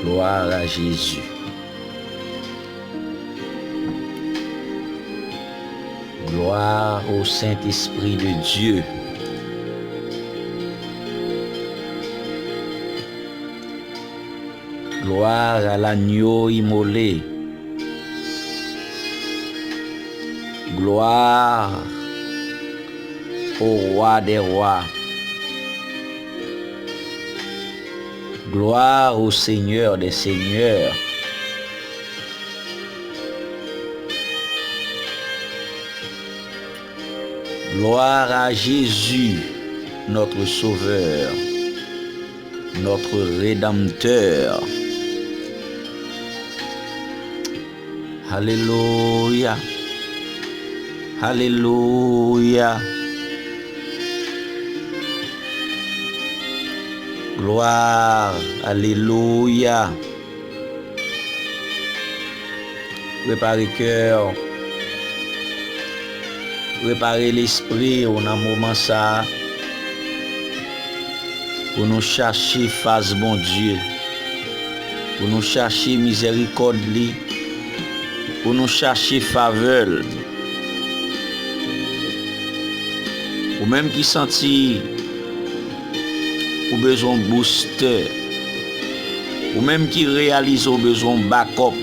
Gloire à Jésus. Gloire au Saint-Esprit de Dieu. Gloire à l'agneau immolé. Gloire au roi des rois. Gloire au Seigneur des seigneurs. Gloire à Jésus, notre Sauveur, notre Rédempteur. Alléluia. Alléluia. Gloire. Alléluia. Préparez le cœur. Préparez l'esprit au moment ça. Pour nous chercher face bon Dieu. Pour nous chercher miséricorde li. Pour nous chercher faveur. Ou même qui sentit ou besoin booster. Ou même qui réalise au besoin backup.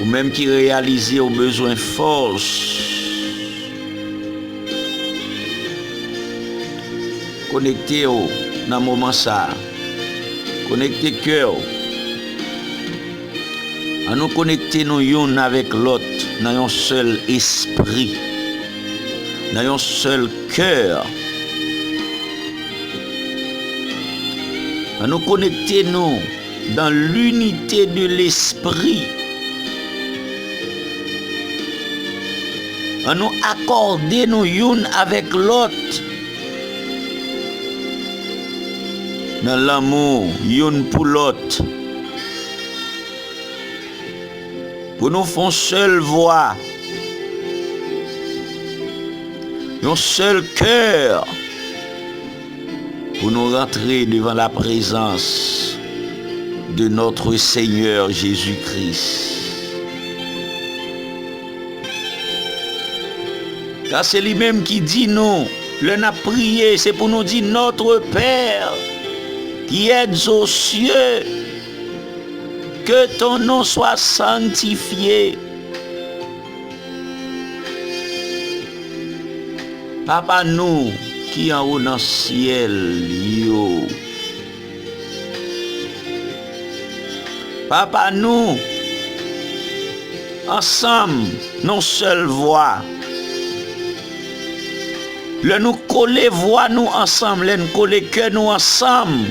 Ou même qui réalise au besoin force. Connectez dans le moment ça. Connectez cœur. À nous connecter nous yon avec l'autre dans un seul esprit, dans un seul cœur. À nous connecter nous dans l'unité de l'esprit. À nous accorder nous yon avec l'autre dans l'amour yon pour l'autre. Pour nous faire une seule voix, un seul cœur, pour nous rentrer devant la présence de notre Seigneur Jésus-Christ. Car c'est lui-même qui dit nous, le n'a prié, c'est pour nous dire notre Père qui êtes aux cieux. Que ton nom soit sanctifié. Papa nous qui en haut dans le ciel, yo. Papa nous, ensemble, non seule voix. Le nous coller voix nous ensemble, le nous coller que nous ensemble.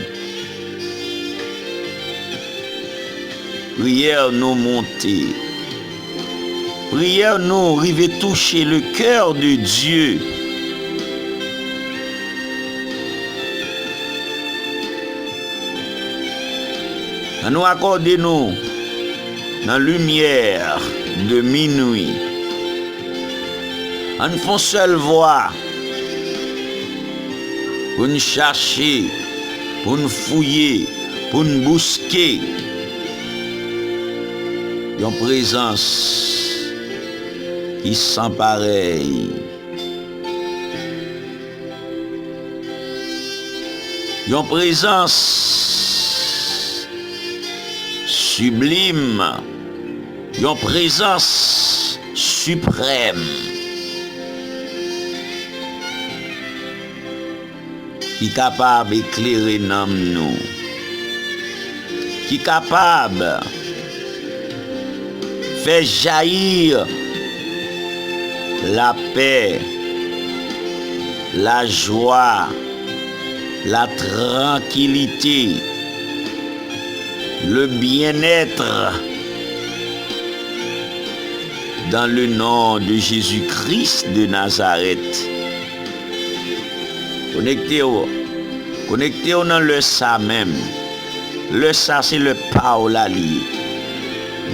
Prière nous monter. Prière nous arriver toucher le cœur de Dieu. À nous accorder nous dans la lumière de minuit. En une seule voix. Pour nous chercher, pour nous fouiller, pour nous bousquer. Une présence qui sent pareil. Une présence sublime. Une présence suprême. Qui est capable d'éclairer nous. Qui est capable fait jaillir la paix, la joie, la tranquillité, le bien-être dans le nom de Jésus-Christ de Nazareth. Connectez-vous dans le ça même. Le ça c'est le paolali.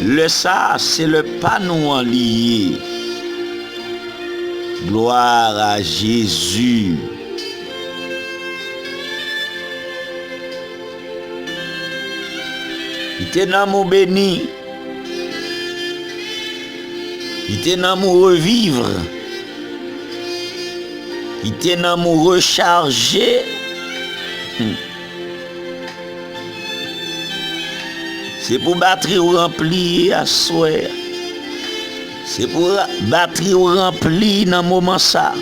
Le ça, c'est le panou lié. Gloire à Jésus. était dans mon béni. Il était dans mon revivre. Il était dans mon recharger. C'est pour batterie remplie à soir. C'est pour batterie remplie dans le moment ça.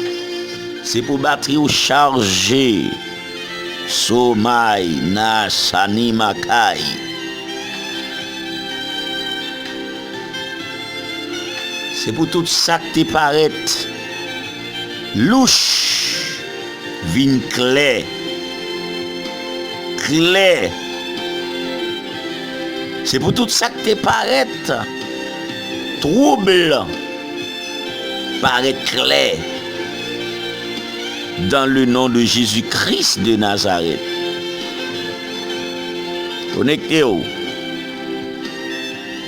C'est pour batterie chargée. Somai na sanimakai. C'est pour tout ça que te paraît louche, vin clair. Clair. C'est pour tout ça que te paraît trouble, paraît clair. Dans le nom de Jésus-Christ de Nazareth. Connectez-vous.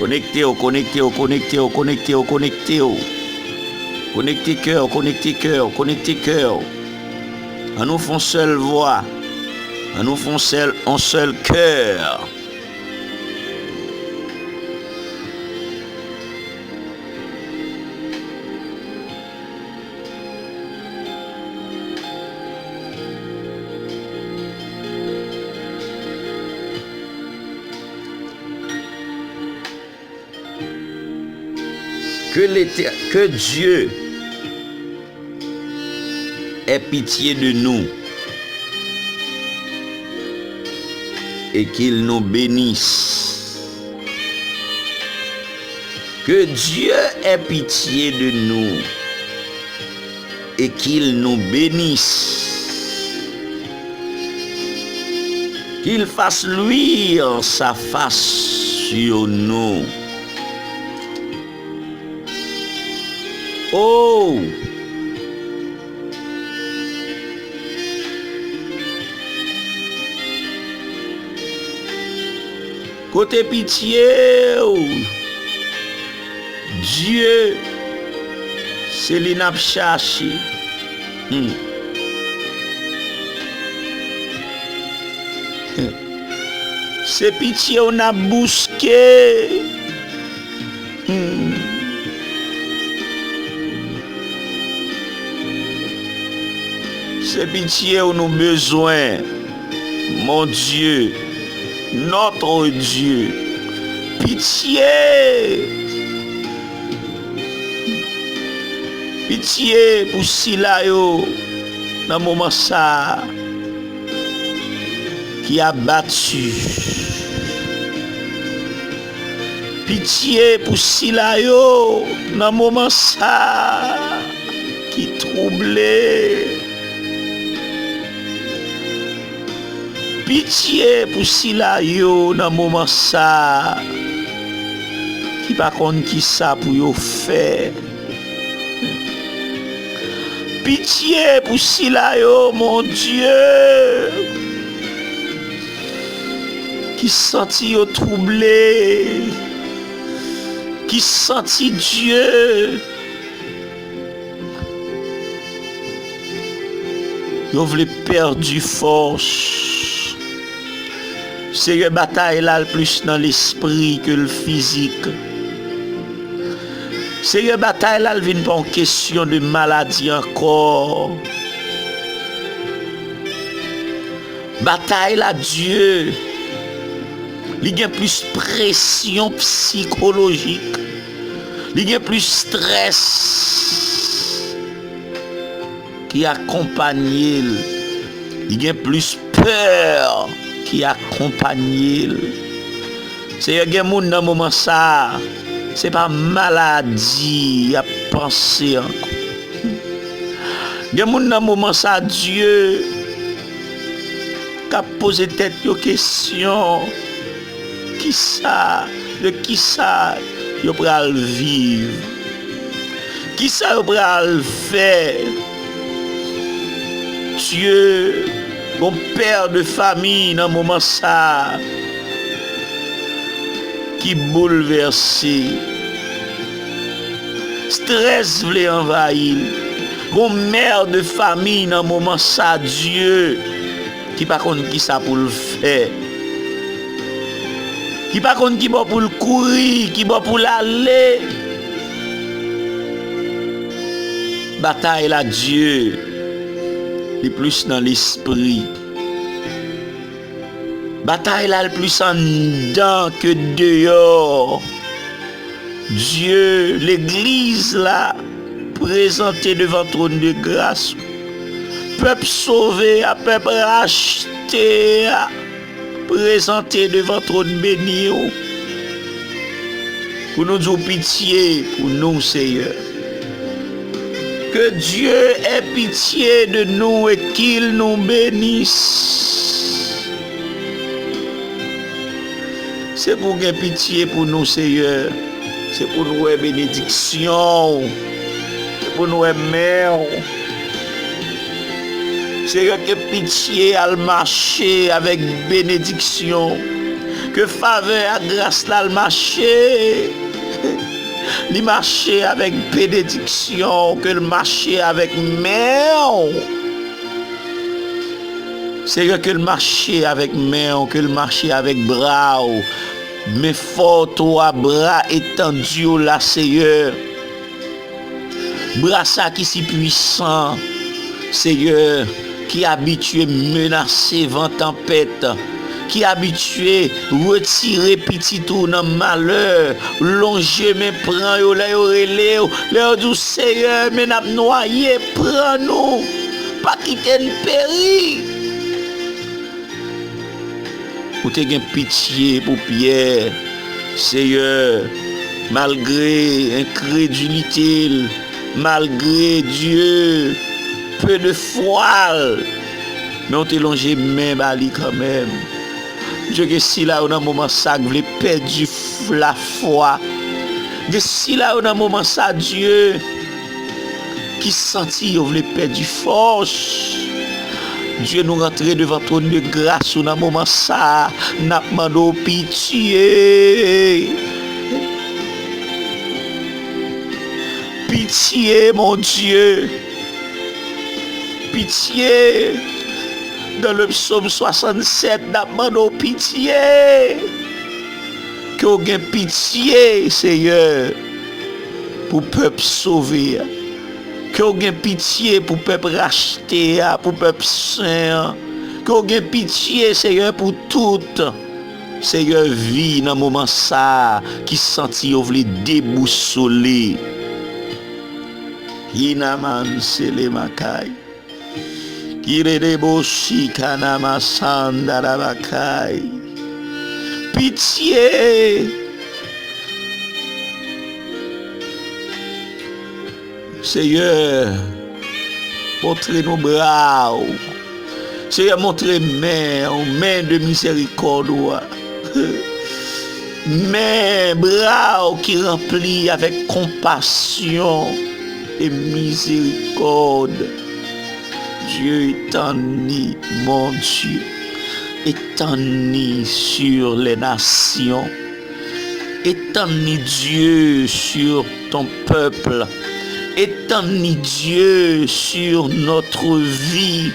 Connectez-vous, connectez-vous, connectez-vous, connectez-vous, connectez-vous. Connectez cœur, connectez cœur, connectez cœur. En nous font seule voix. En nous font un seul cœur. Que Dieu ait pitié de nous et qu'il nous bénisse. Que Dieu ait pitié de nous et qu'il nous bénisse. Qu'il fasse luire sa face sur nous. Oh! Côté pitié, Dieu, c'est lui n'a cherché. C'est pitié on a bousqué. C'est pitié où nous besoin, mon Dieu, notre Dieu. Pitié. Pitié pour Sila yo dans le moment ça qui a battu. Pitié pour Sila yo dans le moment ça qui troublé. Pitié pour Sila yo dans le moment ça qui pas connaît qui ça pour yo faire. Pitié pour Sila yo, mon Dieu, qui sentit yo troublé, qui sentit Dieu. Yo vle perdu force. C'est une bataille là plus dans l'esprit que le physique. C'est une bataille là, elle vient pas en question de maladie encore. Bataille là, Dieu, il y a plus pression psychologique, il y a plus stress qui accompagne, il y a plus peur qui accompagne. C'est un monde dans le moment ça. C'est pas maladie à penser encore. Il y a un moment ça, Dieu, qui a posé tête aux questions. Qui ça, de qui ça, il va vivre? Qui ça, il va faire? Dieu, mon père de famille, dans le moment ça, qui bouleversé. Stress voulait envahir. Mon mère de famille dans le moment ça, Dieu, qui pas connaît qui ça pour le faire. Qui pas contre qui bon pour le courir, qui bon pour l'aller. Bataille là Dieu, est plus dans l'esprit. Bataille là le plus en dedans que dehors. Dieu, l'église là, présentée devant le trône de grâce. Peuple sauvé, peuple racheté, présenté devant le trône béni. Pour nous dire pitié pour nous, Seigneur. Que Dieu ait pitié de nous et qu'il nous bénisse. C'est pour qu'il ait pitié pour nous, Seigneur. C'est pour nous une bénédiction. C'est pour nous une mère. Seigneur, que pitié à marcher avec bénédiction. Que faveur à grâce là marcher. Il marcher avec bénédiction. Que le marcher avec mère. Seigneur, que le marcher avec mère. Que le marcher avec bras. Mais fort toi, bras étendus là, Seigneur. Bras ça qui si puissant, Seigneur, qui habitué menacer vent tempête, qui habitué retirer petit tout dans malheur, longer mais prend yo là yo relé, leur dit Seigneur, mais n'a noyé, prends nous, pas quitter nous périr. Ou te gen pitié pour Pierre, Seigneur, malgré incrédulité, malgré Dieu, peu de foi, mais on te longé main bali quand même. Dieu que si là on a un moment ça vous voulez perdre la foi. Que si là on a un moment ça Dieu qui sentit vous voulez perdre force. Dieu nous rentre devant ton de grâce dans un moment ça, n'a demandé pitié. Pitié mon Dieu. Pitié. Dans le psaume 67, n'a demandé pitié. Que vous ayez pitié, Seigneur, pour le peuple sauvé. Que vous ayez pitié pour le peuple racheté, pour le peuple saint. Que vous ayez pitié, Seigneur, pour toute. Seigneur, vie dans le moment ça, qui sentit vous voulez déboussoler. Inaman sele makai. Kireboshi kanama sandarabakai. Pitié. Seigneur, montrez nos bras. Seigneur, montrez main de miséricorde. Main, bras qui remplit avec compassion et miséricorde. Dieu étendit, mon Dieu, étendit sur les nations. Étendit Dieu sur ton peuple. Étendit Dieu sur notre vie.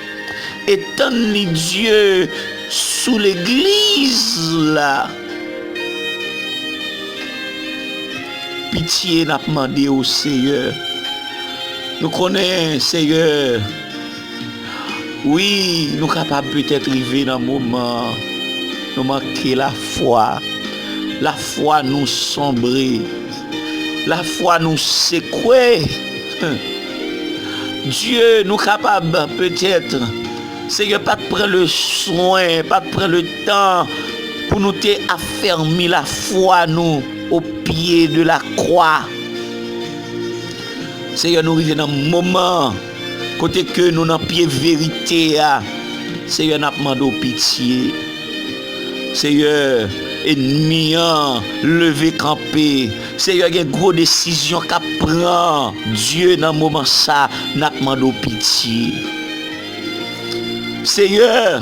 Étendit Dieu sous l'église là. Pitié n'a demandé au Seigneur. Nous connaissons, Seigneur. Oui, nous sommes capables peut-être arriver dans un moment. Nous manquons la foi. La foi nous sombrer. La foi nous secouer. Dieu nous capable peut-être, Seigneur, pas de prendre le soin, pas de prendre le temps pour nous affermir la foi nous au pied de la croix. Seigneur, nous arrivons dans un moment côté que nous dans pied vérité. Seigneur, nous demandons pitié. Seigneur, ennemi, lever camper. Seigneur, il y a une grosse décision qu'a prend. Dieu, dans ce moment ça, n'a demandé pitié. Seigneur,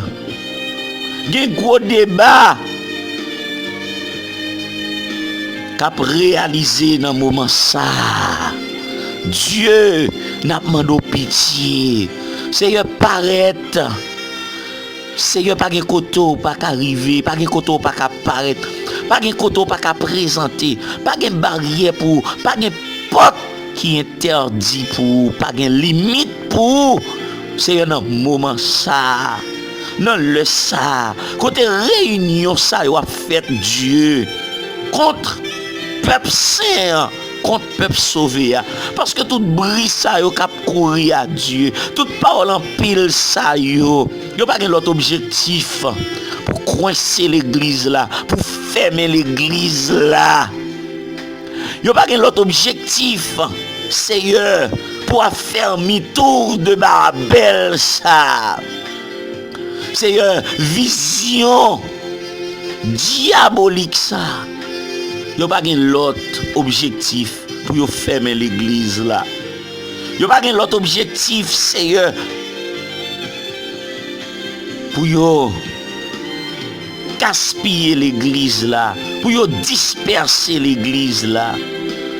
il y a un gros débat qu'a réalisé dans ce moment ça. Dieu, n'a demandé pitié. Seigneur, paraît. Seigneur, pas de côté, pas qu'arriver, pas de côté, pas qu'apparaître. Pas de côté pas qu'à présenter, pas de barrière pour, pas de porte qui interdit pour, pas de limite pour. C'est un moment ça. Non le ça. Côté réunion ça, il a fait Dieu contre peuple saint, contre peuple sauvé. Parce que tout bruit ça yo cap courir à Dieu. Toute parole en pile ça yo pas l'autre objectif pour coincer l'église là, pour fermer l'église là. Yo pas l'autre objectif, Seigneur, pour affermir tour de Babel ça. Seigneur, vision diabolique ça. Yo pas l'autre objectif pour fermer l'église là. Yo pas l'autre objectif, Seigneur, pour gaspiller l'église là, pour disperser l'église là.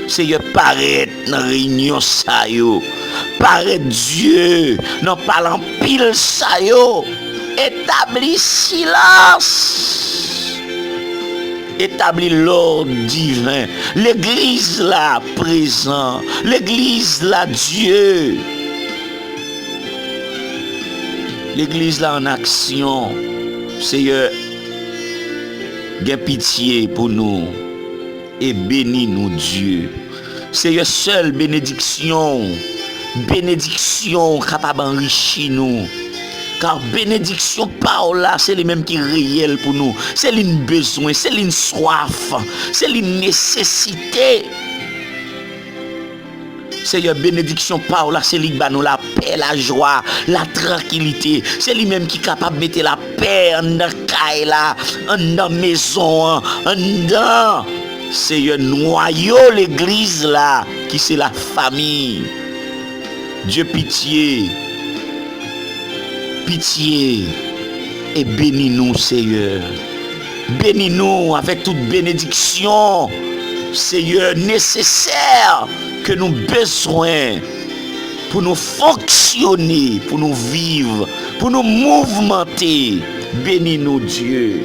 Seigneur, paraître dans réunion ça yo, paraître Dieu dans parlant pile ça yo, établis silence, établis l'ordre divin, l'église là présent, l'église là Dieu, l'église là en action. Seigneur, gain pitié pour nous et bénis-nous Dieu. Seigneur, seule bénédiction capable d'enrichir nous. Car bénédiction par là, c'est les mêmes qui réel pour nous. C'est une besoin, c'est une soif, c'est une nécessité. Seigneur, bénédiction par là, c'est lui qui nous la paix, la joie, la tranquillité. C'est lui-même qui est capable de mettre la paix en dans caille là, en dans maison, en dans Seigneur noyau l'église là, qui c'est la famille. Dieu pitié. Pitié et bénis-nous, Seigneur. Bénis-nous avec toute bénédiction, Seigneur, nécessaire que nous besoin pour nous fonctionner, pour nous vivre, pour nous mouvementer. Bénis-nous, Dieu.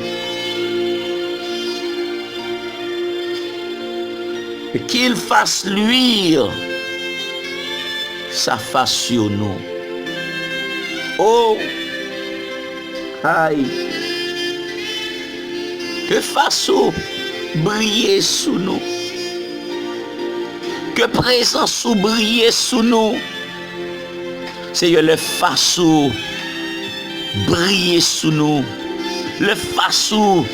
Et qu'il fasse luire sa face sur nous. Oh, aïe, que façon briller sous nous, que présence briller sous nous, Seigneur, le façon briller sous nous, le façon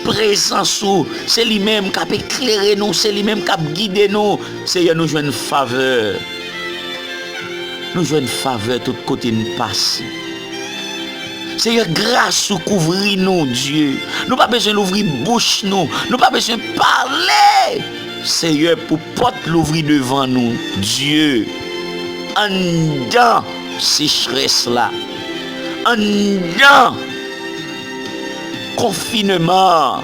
présence, c'est lui-même qui a éclairé nous, c'est lui-même qui a guidé nous, Seigneur, nous jouons une faveur. Nous jouons une faveur tout côté nous passe. Seigneur, grâce ou couvrir nous, Dieu. Nous pas besoin d'ouvrir bouche nous. Nous pas besoin de parler. Seigneur, pour porte l'ouvrir devant nous, Dieu. En dedans sécheresse là. En dedans confinement.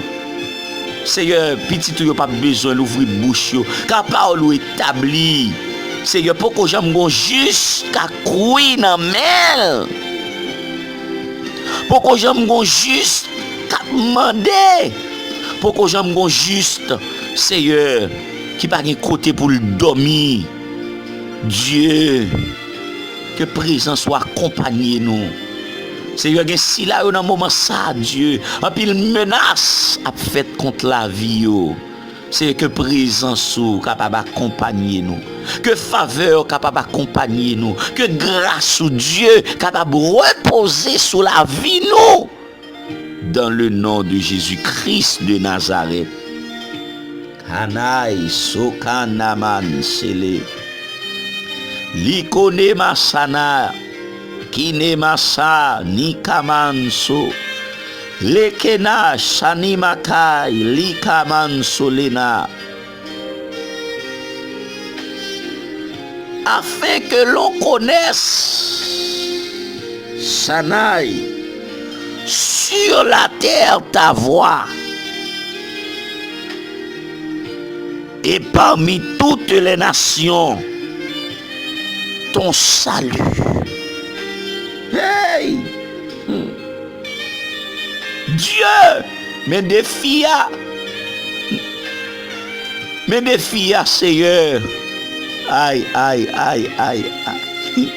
Seigneur, petit tu pas besoin d'ouvrir bouche car parole établie. Seigneur, pourquoi j'aime juste qu'à courir dans mel? Pourquoi j'aime juste qu'à demander? Pourquoi j'aime juste, Seigneur, qui pas de côté pour le dormir? Dieu, que présence soit accompagné nous. Seigneur, si là dans un moment ça, Dieu, un pile menace a fait contre la vie. C'est que présence capable d'accompagner nous, que faveur capable d'accompagner nous, que grâce ou Dieu capable de reposer sur la vie nous, dans le nom de Jésus-Christ de Nazareth. Kanai sokanaman sele, likone masana, kine masa nikamanso. Lekena shanimakai likaman solena, afin que l'on connaisse Sanaï sur la terre ta voix et parmi toutes les nations ton salut. Hey! Dieu me défia Mais défi à Seigneur. Aïe, aïe, aïe, aïe, aïe.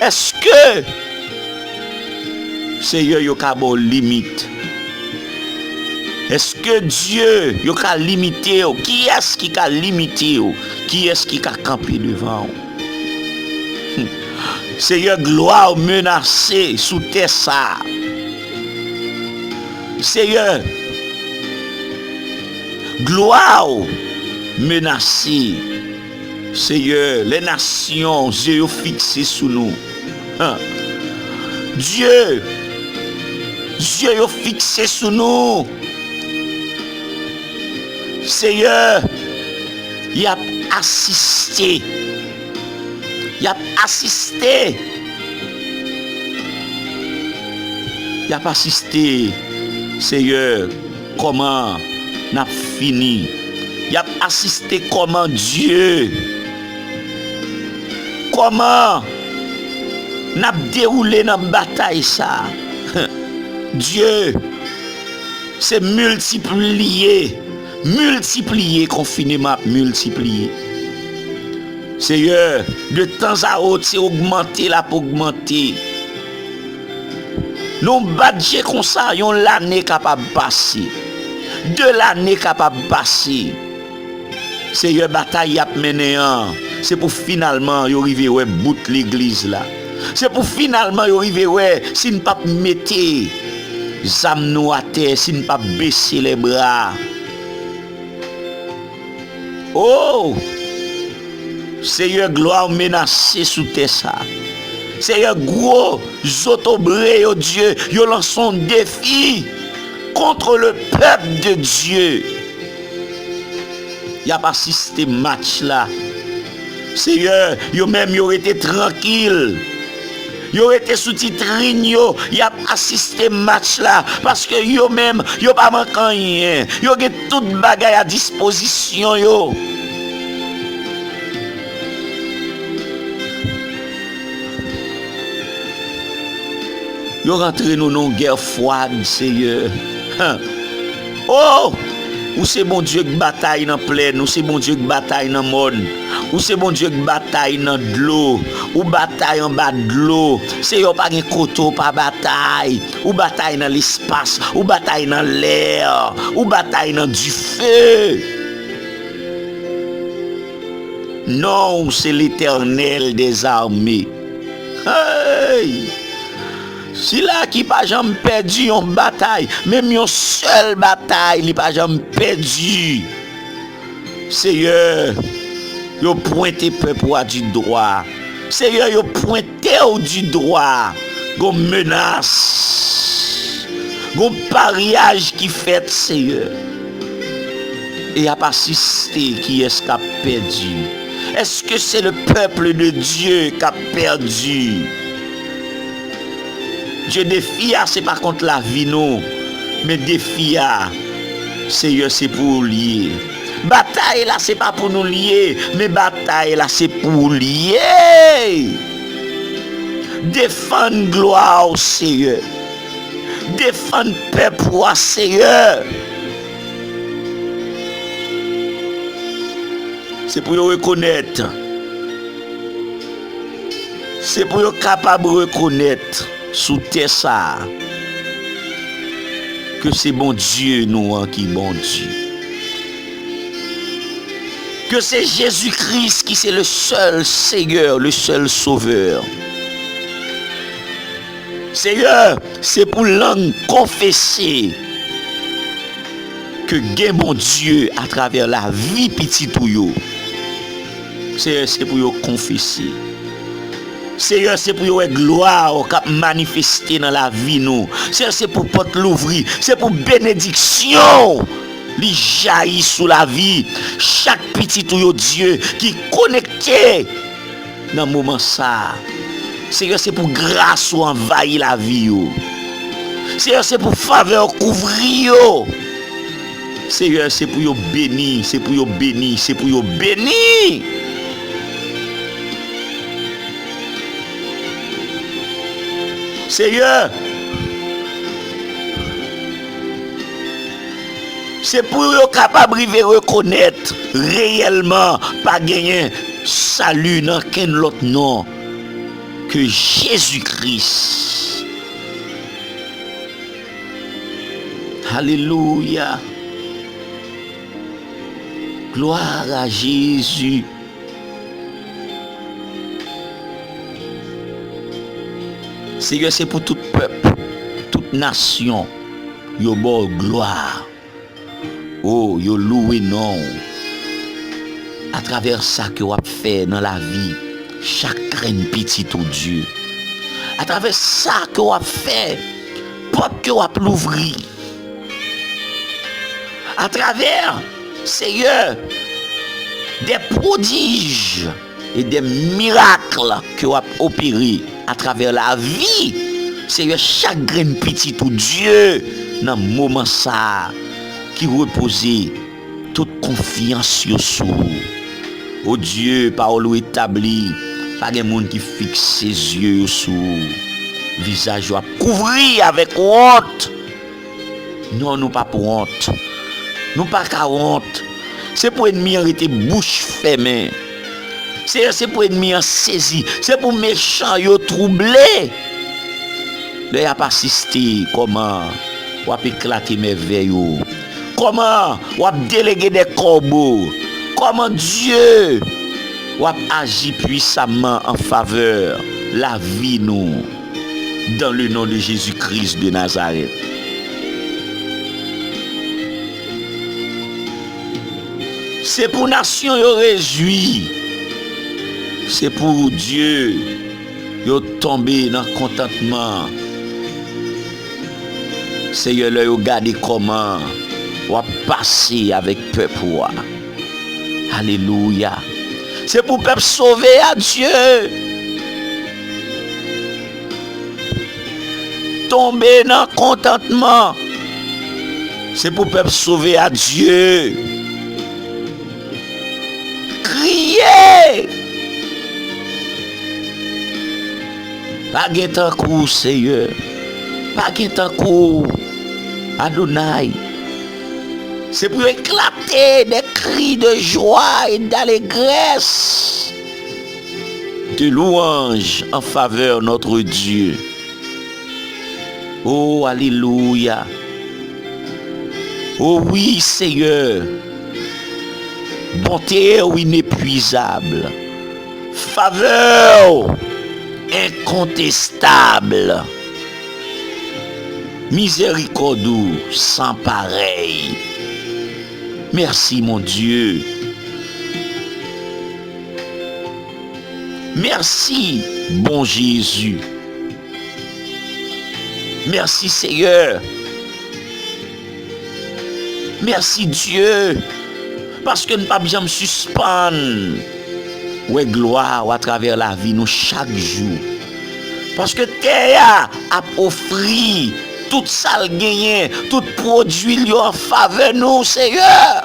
Est-ce que Seigneur yo ka bon limite? Est-ce que Dieu yo ka limité? Qui est-ce qui ka limité? Qui est-ce qui ka camper devant? Seigneur, gloire menacée sous terre ça. Seigneur, gloire menacée. Seigneur, les nations, yeux fixés sous nous. Dieu, yeux fixés sous nous. Seigneur, il a assisté. Il a assisté. Il a assisté. Seigneur, comment n'a fini. Il a assisté comment Dieu. Comment n'a déroulé dans la bataille ça. Dieu, c'est multiplié. Multiplié, confinement multiplié. Seigneur, de temps à autre, c'est augmenté là pour augmenter. Nous badge comme ça, yon l'année capable de passer. De l'année capable de passer. Seigneur, bataille a mené un. C'est pour finalement y arriver ouais bout l'église là. C'est pour finalement y arriver ouais si ne pas mettre zam nous à terre, si ne pas baisser les bras. Oh! Seigneur, gloire menacée sous terre ça. Seigneur, gros zotobré, oh Dieu, yo lance un défi contre le peuple de Dieu. Y a pas système match là. Seigneur, yo même yo été tranquille. Yo été sous-titrine yo, y a assisté match là parce que yo même yo pas manqué rien. Yo get toute bagaille à disposition yo. Yo rentre nous dans une guerre froide, Seigneur. Oh! Ou c'est bon Dieu qui bataille dans plaine, ou c'est bon Dieu qui bataille dans monde, ou c'est bon Dieu qui bataille dans de l'eau, ou bataille en bas de l'eau. C'est yo pas un coteau pas bataille, ou bataille dans l'espace, ou bataille dans l'air, ou bataille dans du feu. Non, c'est l'Éternel des armées. Hey! Si là qui pas jamais perdu en bataille, même une seule bataille, il pas jamais perdu. Seigneur, yo pointé peuple du droit. Seigneur, yo pointé au du droit. Gon menace. Gon pariage qui fait, Seigneur. Et a pas assisté qui est-ce qui a perdu? Est-ce que c'est le peuple de Dieu qui a perdu? Dieu défie, c'est pas contre la vie, non. Mais défie, Seigneur, c'est pour lier. Bataille là, c'est pas pour nous lier. Mais bataille là, c'est pour lier. Défendre gloire au Seigneur. Défendre peuple au Seigneur. C'est pour reconnaître. C'est pour être capable de reconnaître. Sous terre ça que c'est bon Dieu nous qui bon Dieu, que c'est Jésus-Christ qui c'est le seul Seigneur, le seul Sauveur. Seigneur, c'est pour langue confesser que gain bon Dieu à travers la vie petit tout yo. C'est pour yo confesser. Seigneur, c'est pour une gloire qui manifester dans la vie nous. Seigneur, c'est pour porte l'ouvrir, c'est pour bénédiction. Li jaillit sous la vie chaque petit ou Dieu qui connecté dans le moment ça. Seigneur, c'est pour grâce ou envahir la vie yo. Seigneur, c'est pour faveur couvrir yo. Seigneur, c'est pour yo béni, c'est pour yo béni, c'est pour yo béni. Seigneur, c'est pour être capable de reconnaître réellement pas gagner salut dans quel autre nom que Jésus-Christ. Alléluia. Gloire à Jésus. Seigneur, c'est pour tout peuple, toute nation. Yo bon gloire. Oh, yo loué non. À travers ça que vous avez fait dans la vie, chaque graine petit au Dieu. À travers ça que vous avez fait, porte que vous avez l'ouvrir. À travers, Seigneur, des prodiges et des miracles que vous avez opérés à travers la vie, Seigneur, chaque graine petit au Dieu, dans le moment ça, qui reposait toute confiance sur soi. Oh Dieu, parole établie, pas de monde qui fixe ses yeux sur visage couvrir avec honte. Non, nous pas pour honte. Nous pas qu'à honte. C'est pour ennemi arrêter bouche fermée. C'est pour ennemi en saisi. C'est pour méchant yo troublé. Là y a pas assisté comment ou a éclater merveille. Comment ou a délégué des corbeaux. Comment Dieu ou a agi puissamment en faveur la vie nous dans le nom de Jésus-Christ de Nazareth. C'est pour nation yo réjoui. C'est pour Dieu yo tombé dans contentement. Seigneur, yo garder comment ou a passer avec peuple. Alléluia. C'est pour peuple sauvé à Dieu. Tomber dans contentement. C'est pour peuple sauvé à Dieu. Crier. Pas de coup, Seigneur. Pas de coup, Adonai. C'est pour éclater des cris de joie et d'allégresse, de louange en faveur de notre Dieu. Oh, alléluia. Oh oui, Seigneur. Bonté inépuisable. Faveur incontestable. Miséricorde sans pareil. Merci mon Dieu. Merci bon Jésus. Merci Seigneur. Merci Dieu. Parce que nous ne pas bien me suspendre. Ouais gloire à travers la vie nous chaque jour. Parce que terre a offert tout ça le gagné, tout produit en faveur nous, Seigneur.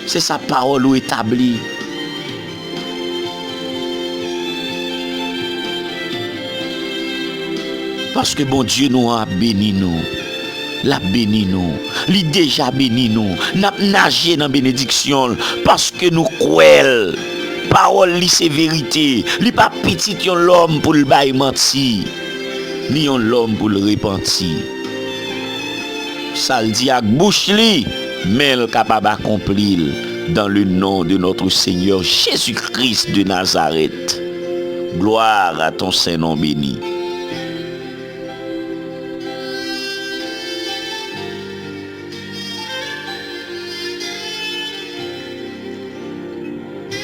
C'est sa parole établie. Parce que bon Dieu nous a béni nous. La béni nous. Il déjà béni nous. N'a nagé dans bénédiction parce que nous croyons. Parole li c'est vérité. Li pas petit yon l'homme pour le bail menti. Ni yon l'homme pour le repentir. Ça le dit avec bouche li, mais le capable d'accomplir dans le nom de notre Seigneur Jésus-Christ de Nazareth. Gloire à ton Saint-Nom béni.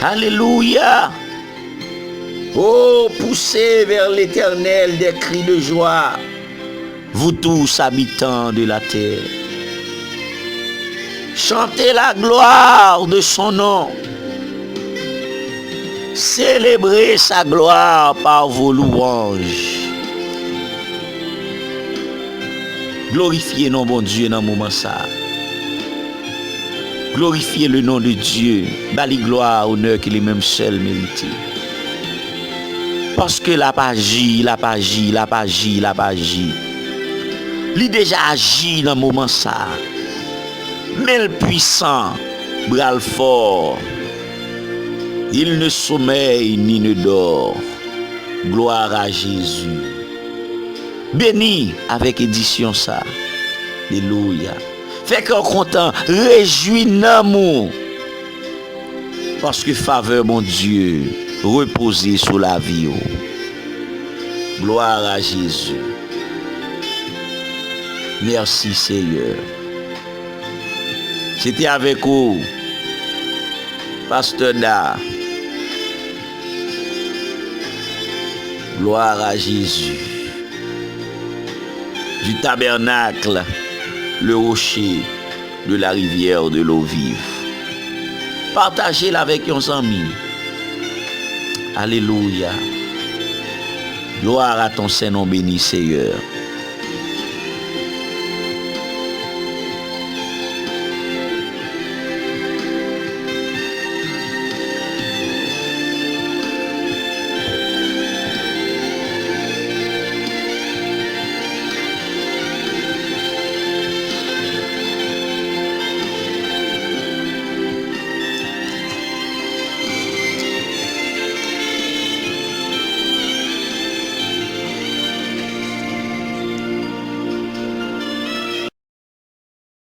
Alléluia. Oh, poussez vers l'Éternel des cris de joie, vous tous habitants de la terre. Chantez la gloire de son nom. Célébrez sa gloire par vos louanges. Glorifiez nos bon Dieu dans le moment ça. Glorifiez le nom de Dieu. Bali gloire, honneur qu'il est même seul mérité. Parce que la pas agi, la pas agi, la pas agi, la pas agi. Il déjà agi dans le moment ça. Mais le puissant, bras fort. Il ne sommeille ni ne dort. Gloire à Jésus. Béni avec édition ça. Alléluia. Fait qu'on content, réjouis l'amour. Parce que faveur mon Dieu, reposer sur la vie. Gloire à Jésus. Merci Seigneur. C'était avec vous, Pasteur Da. Gloire à Jésus. Du tabernacle, le rocher de la rivière de l'eau vive. Partagez-la avec vos amis. Alléluia. Gloire à ton Saint-Nom béni, Seigneur.